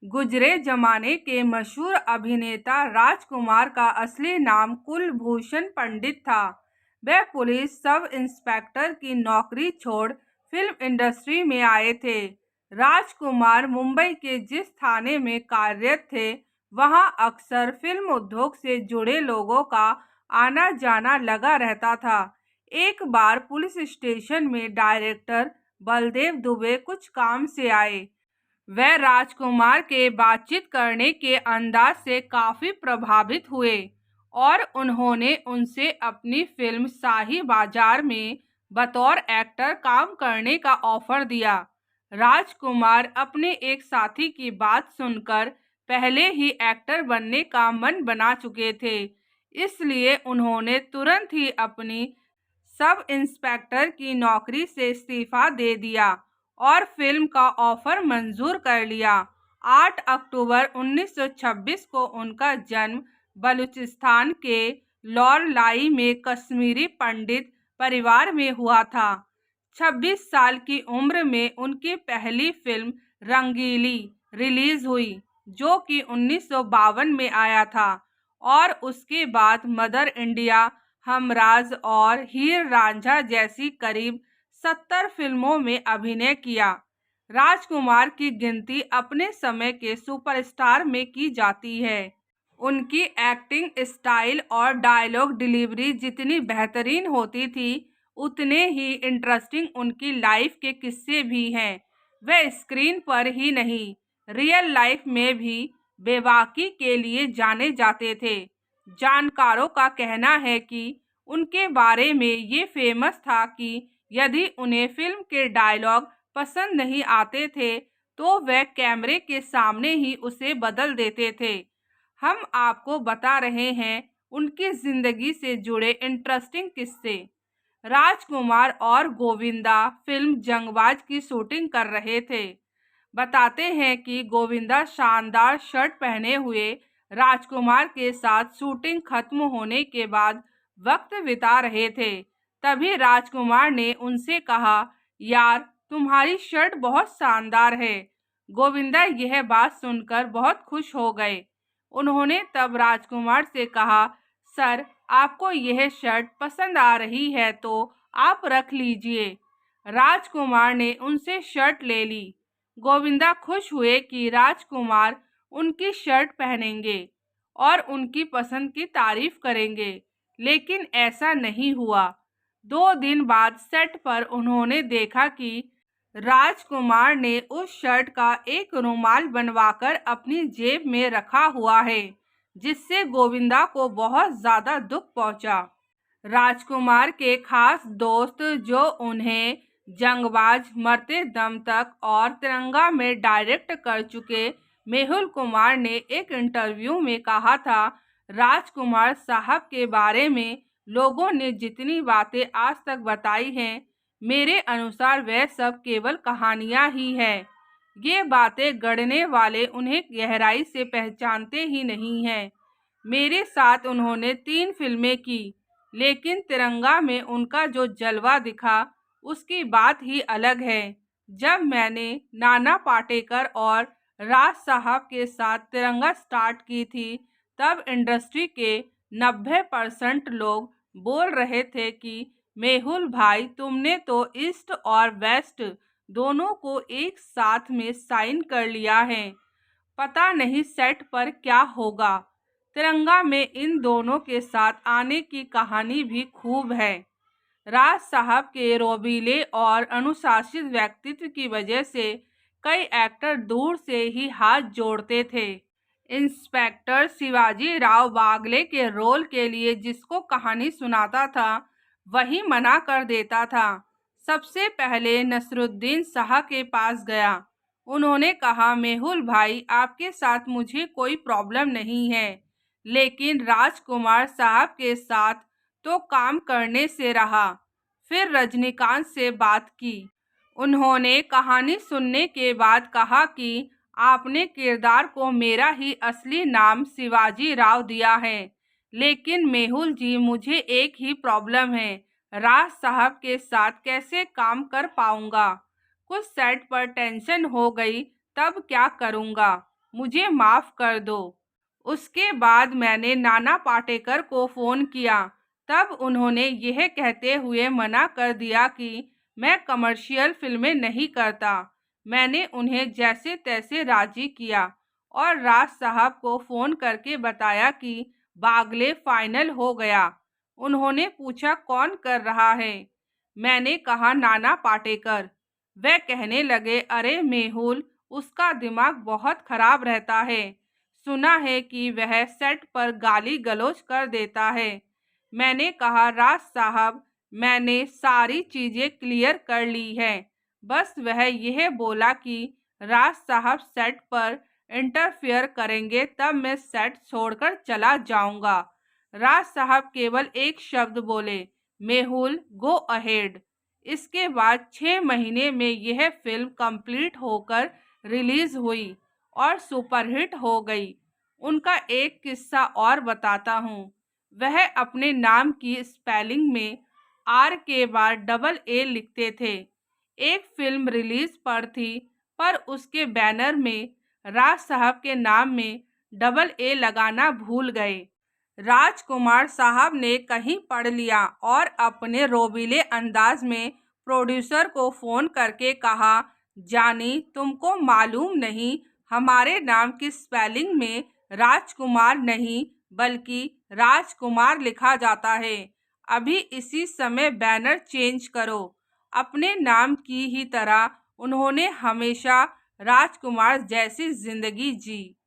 गुजरे जमाने के मशहूर अभिनेता राजकुमार का असली नाम कुलभूषण पंडित था। वह पुलिस सब इंस्पेक्टर की नौकरी छोड़ फिल्म इंडस्ट्री में आए थे। राजकुमार मुंबई के जिस थाने में कार्यरत थे, वहां अक्सर फिल्म उद्योग से जुड़े लोगों का आना जाना लगा रहता था। एक बार पुलिस स्टेशन में डायरेक्टर बलदेव दुबे कुछ काम से आए। वह राजकुमार के बातचीत करने के अंदाज से काफी प्रभावित हुए और उन्होंने उनसे अपनी फिल्म शाही बाजार में बतौर एक्टर काम करने का ऑफर दिया। राजकुमार अपने एक साथी की बात सुनकर पहले ही एक्टर बनने का मन बना चुके थे, इसलिए उन्होंने तुरंत ही अपनी सब इंस्पेक्टर की नौकरी से इस्तीफा दे दिया और फिल्म का ऑफर मंजूर कर लिया। 8 अक्टूबर 1926 को उनका जन्म बलूचिस्तान के लौरलाई में कश्मीरी पंडित परिवार में हुआ था। 26 साल की उम्र में उनकी पहली फिल्म रंगीली रिलीज हुई, जो कि 1952 में आया था, और उसके बाद मदर इंडिया, हमराज और हीर रांझा जैसी करीब 70 फिल्मों में अभिनय किया। राजकुमार की गिनती अपने समय के सुपरस्टार में की जाती है। उनकी एक्टिंग स्टाइल और डायलॉग डिलीवरी जितनी बेहतरीन होती थी, उतने ही इंटरेस्टिंग उनकी लाइफ के किस्से भी हैं। वह स्क्रीन पर ही नहीं, रियल लाइफ में भी बेबाकी के लिए जाने जाते थे। जानकारों का कहना है कि उनके बारे में ये फेमस था कि यदि उन्हें फिल्म के डायलॉग पसंद नहीं आते थे, तो वह कैमरे के सामने ही उसे बदल देते थे। हम आपको बता रहे हैं उनकी जिंदगी से जुड़े इंटरेस्टिंग किस्से। राजकुमार और गोविंदा फिल्म जंगबाज की शूटिंग कर रहे थे। बताते हैं कि गोविंदा शानदार शर्ट पहने हुए राजकुमार के साथ शूटिंग खत्म होने के बाद वक्त बिता रहे थे। तभी राजकुमार ने उनसे कहा, यार तुम्हारी शर्ट बहुत शानदार है। गोविंदा यह बात सुनकर बहुत खुश हो गए। उन्होंने तब राजकुमार से कहा, सर आपको यह शर्ट पसंद आ रही है तो आप रख लीजिए। राजकुमार ने उनसे शर्ट ले ली। गोविंदा खुश हुए कि राजकुमार उनकी शर्ट पहनेंगे और उनकी पसंद की तारीफ करेंगे, लेकिन ऐसा नहीं हुआ। 2 दिन बाद सेट पर उन्होंने देखा कि राजकुमार ने उस शर्ट का एक रुमाल बनवाकर अपनी जेब में रखा हुआ है, जिससे गोविंदा को बहुत ज्यादा दुख पहुंचा। राजकुमार के खास दोस्त, जो उन्हें जंगबाज, मरते दम तक और तिरंगा में डायरेक्ट कर चुके मेहुल कुमार ने एक इंटरव्यू में कहा था, राजकुमार साहब के बारे में लोगों ने जितनी बातें आज तक बताई हैं, मेरे अनुसार वह सब केवल कहानियां ही हैं। ये बातें गढ़ने वाले उन्हें गहराई से पहचानते ही नहीं हैं। मेरे साथ उन्होंने 3 फिल्में की, लेकिन तिरंगा में उनका जो जलवा दिखा उसकी बात ही अलग है। जब मैंने नाना पाटेकर और राज साहब के साथ तिरंगा स्टार्ट की थी, तब इंडस्ट्री के 90% लोग बोल रहे थे कि मेहुल भाई, तुमने तो ईस्ट और वेस्ट दोनों को एक साथ में साइन कर लिया है, पता नहीं सेट पर क्या होगा। तिरंगा में इन दोनों के साथ आने की कहानी भी खूब है। राज साहब के रोबीले और अनुशासित व्यक्तित्व की वजह से कई एक्टर दूर से ही हाथ जोड़ते थे। इंस्पेक्टर शिवाजी राव बागले के रोल के लिए जिसको कहानी सुनाता था, वही मना कर देता था। सबसे पहले नसरुद्दीन शाह के पास गया। उन्होंने कहा, मेहुल भाई आपके साथ मुझे कोई प्रॉब्लम नहीं है, लेकिन राजकुमार साहब के साथ तो काम करने से रहा। फिर रजनीकांत से बात की। उन्होंने कहानी सुनने के बाद कहा कि आपने किरदार को मेरा ही असली नाम शिवाजी राव दिया है, लेकिन मेहुल जी मुझे एक ही प्रॉब्लम है, राज साहब के साथ कैसे काम कर पाऊंगा। कुछ सेट पर टेंशन हो गई, तब क्या करूंगा। मुझे माफ़ कर दो। उसके बाद मैंने नाना पाटेकर को फ़ोन किया। तब उन्होंने यह कहते हुए मना कर दिया कि मैं कमर्शियल फिल्में नहीं करता। मैंने उन्हें जैसे तैसे राज़ी किया और राज साहब को फ़ोन करके बताया कि बागले फाइनल हो गया। उन्होंने पूछा कौन कर रहा है। मैंने कहा नाना पाटेकर। वह कहने लगे अरे मेहुल, उसका दिमाग बहुत खराब रहता है। सुना है कि वह सेट पर गाली गलौज कर देता है। मैंने कहा राज साहब, मैंने सारी चीज़ें क्लियर कर ली है। बस वह यह बोला कि राज साहब सेट पर इंटरफियर करेंगे तब मैं सेट छोड़कर चला जाऊंगा। राज साहब केवल एक शब्द बोले, मेहुल गो अहेड। इसके बाद 6 महीने में यह फिल्म कंप्लीट होकर रिलीज हुई और सुपरहिट हो गई। उनका एक किस्सा और बताता हूँ। वह अपने नाम की स्पेलिंग में आर के बाद डबल ए लिखते थे। एक फिल्म रिलीज पर थी पर उसके बैनर में राज साहब के नाम में डबल ए लगाना भूल गए। राजकुमार साहब ने कहीं पढ़ लिया और अपने रोबीले अंदाज में प्रोड्यूसर को फ़ोन करके कहा, जानी तुमको मालूम नहीं, हमारे नाम की स्पेलिंग में राजकुमार नहीं बल्कि राजकुमार लिखा जाता है। अभी इसी समय बैनर चेंज करो। अपने नाम की ही तरह उन्होंने हमेशा राजकुमार जैसी जिंदगी जी।